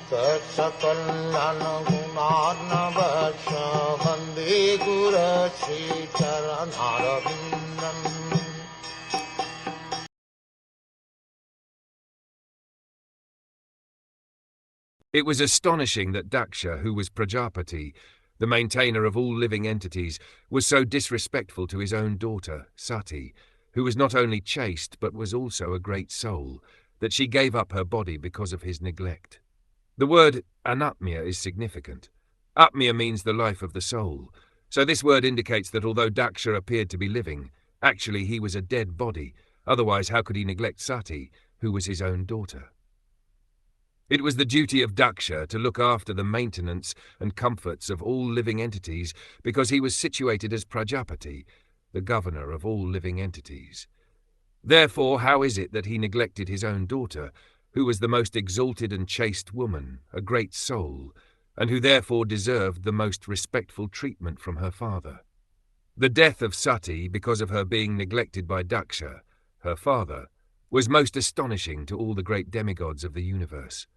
Saksakalyan gunarnavasya Vande Guru Sri Charanaravindan. It was astonishing that Daksha, who was Prajapati, the maintainer of all living entities, was so disrespectful to his own daughter, Sati, who was not only chaste but was also a great soul, that she gave up her body because of his neglect. The word anatmya is significant. Atmya means the life of the soul, so this word indicates that although Daksha appeared to be living, actually he was a dead body, otherwise how could he neglect Sati, who was his own daughter? It was the duty of Daksha to look after the maintenance and comforts of all living entities because he was situated as Prajapati, the governor of all living entities. Therefore, how is it that he neglected his own daughter, who was the most exalted and chaste woman, a great soul, and who therefore deserved the most respectful treatment from her father? The death of Sati, because of her being neglected by Daksha, her father, was most astonishing to all the great demigods of the universe.